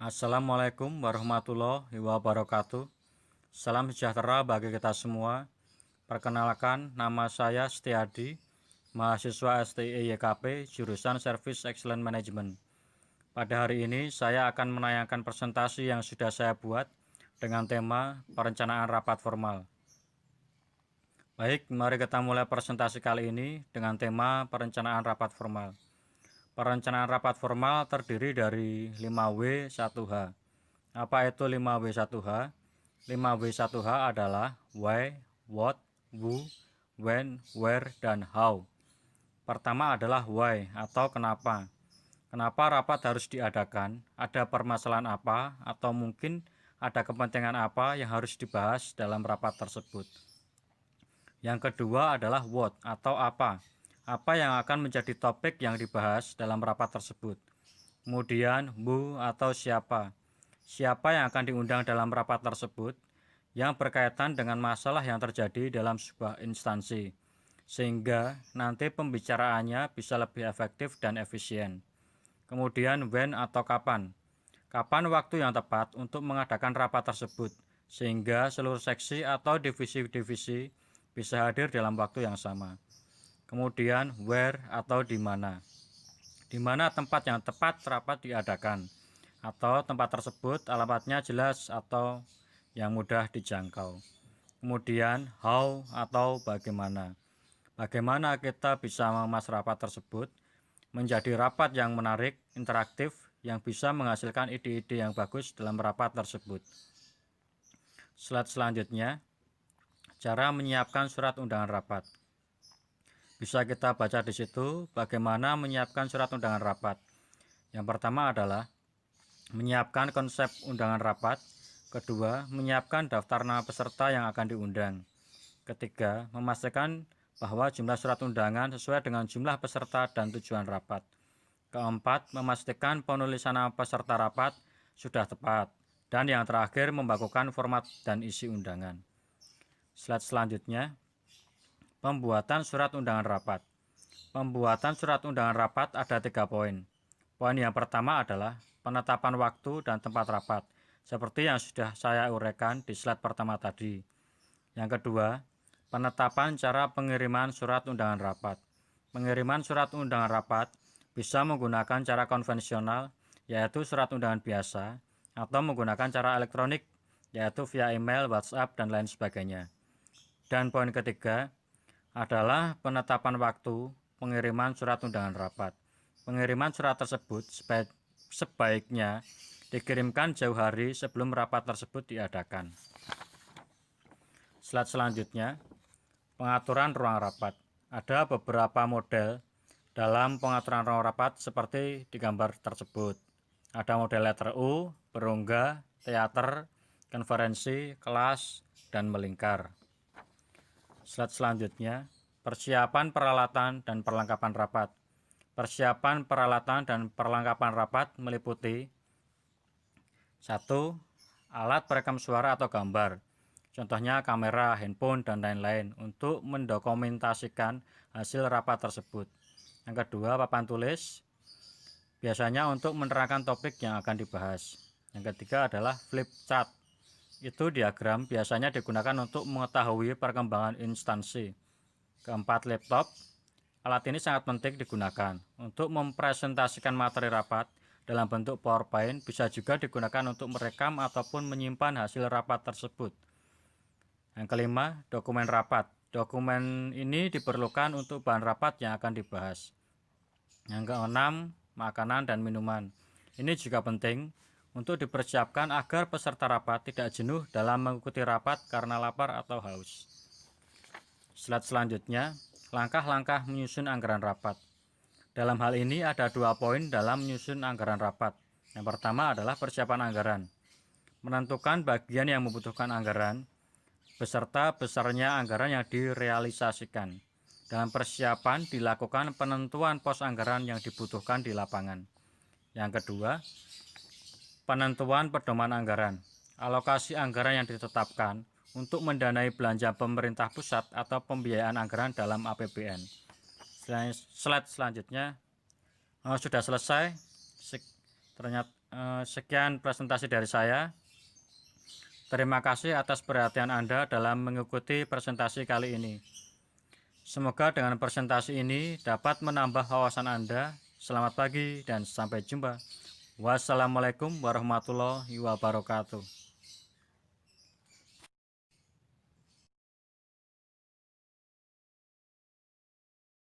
Assalamualaikum warahmatullahi wabarakatuh. Salam sejahtera bagi kita semua. Perkenalkan, nama saya Setiadi, mahasiswa STI YKP, jurusan Service Excellent Management. Pada hari ini saya akan menayangkan presentasi yang sudah saya buat dengan tema perencanaan rapat formal. Baik, mari kita mulai presentasi kali ini dengan tema perencanaan rapat formal. Perencanaan rapat formal terdiri dari 5W1H. Apa itu 5W1H? 5W1H adalah why, what, who, when, where, dan how. Pertama adalah why atau kenapa. Kenapa rapat harus diadakan? Ada permasalahan apa? Atau mungkin ada kepentingan apa yang harus dibahas dalam rapat tersebut? Yang kedua adalah what atau apa. Apa yang akan menjadi topik yang dibahas dalam rapat tersebut? Kemudian who atau siapa. Siapa yang akan diundang dalam rapat tersebut yang berkaitan dengan masalah yang terjadi dalam sebuah instansi, sehingga nanti pembicaraannya bisa lebih efektif dan efisien. Kemudian when atau kapan. Kapan waktu yang tepat untuk mengadakan rapat tersebut, sehingga seluruh seksi atau divisi-divisi bisa hadir dalam waktu yang sama. Kemudian where atau di mana. Di mana tempat yang tepat rapat diadakan, atau tempat tersebut alamatnya jelas atau yang mudah dijangkau. Kemudian how atau bagaimana. Bagaimana kita bisa mengemas rapat tersebut menjadi rapat yang menarik, interaktif, yang bisa menghasilkan ide-ide yang bagus dalam rapat tersebut. Slide selanjutnya, cara menyiapkan surat undangan rapat. Bisa kita baca di situ bagaimana menyiapkan surat undangan rapat. Yang pertama adalah menyiapkan konsep undangan rapat. Kedua, menyiapkan daftar nama peserta yang akan diundang. Ketiga, memastikan bahwa jumlah surat undangan sesuai dengan jumlah peserta dan tujuan rapat. Keempat, memastikan penulisan nama peserta rapat sudah tepat. Dan yang terakhir, membakukan format dan isi undangan. Slide selanjutnya, pembuatan surat undangan rapat. Pembuatan surat undangan rapat ada 3 poin. Poin yang pertama adalah penetapan waktu dan tempat rapat, seperti yang sudah saya uraikan di slide pertama tadi. Yang kedua, penetapan cara pengiriman surat undangan rapat. Pengiriman surat undangan rapat bisa menggunakan cara konvensional, yaitu surat undangan biasa, atau menggunakan cara elektronik, yaitu via email, WhatsApp, dan lain sebagainya. Dan poin ketiga adalah penetapan waktu pengiriman surat undangan rapat. Pengiriman surat tersebut sebaiknya dikirimkan jauh hari sebelum rapat tersebut diadakan. Slide selanjutnya, pengaturan ruang rapat. Ada beberapa model dalam pengaturan ruang rapat seperti di gambar tersebut. Ada model letter U, berongga, teater, konferensi, kelas, dan melingkar. Slide selanjutnya, persiapan peralatan dan perlengkapan rapat. Persiapan peralatan dan perlengkapan rapat meliputi 1. Alat perekam suara atau gambar, contohnya kamera, handphone, dan lain-lain untuk mendokumentasikan hasil rapat tersebut. Yang kedua, papan tulis, biasanya untuk menerangkan topik yang akan dibahas. Yang ketiga adalah flip chart. Itu diagram biasanya digunakan untuk mengetahui perkembangan instansi. Keempat, laptop. Alat ini sangat penting digunakan untuk mempresentasikan materi rapat dalam bentuk PowerPoint, bisa juga digunakan untuk merekam ataupun menyimpan hasil rapat tersebut. Yang kelima, dokumen rapat. Dokumen ini diperlukan untuk bahan rapat yang akan dibahas. Yang keenam, makanan dan minuman. Ini juga penting untuk dipersiapkan agar peserta rapat tidak jenuh dalam mengikuti rapat karena lapar atau haus. Slide selanjutnya, langkah-langkah menyusun anggaran rapat. Dalam hal ini ada 2 poin dalam menyusun anggaran rapat. Yang pertama adalah persiapan anggaran. Menentukan bagian yang membutuhkan anggaran, beserta besarnya anggaran yang direalisasikan. Dalam persiapan dilakukan penentuan pos anggaran yang dibutuhkan di lapangan. Yang kedua, penentuan pedoman anggaran. Alokasi anggaran yang ditetapkan untuk mendanai belanja pemerintah pusat atau pembiayaan anggaran dalam APBN. Slide selanjutnya, sudah selesai. Sekian presentasi dari saya. Terima kasih atas perhatian Anda dalam mengikuti presentasi kali ini. Semoga dengan presentasi ini dapat menambah wawasan Anda. Selamat pagi dan sampai jumpa. Wassalamualaikum warahmatullahi wabarakatuh.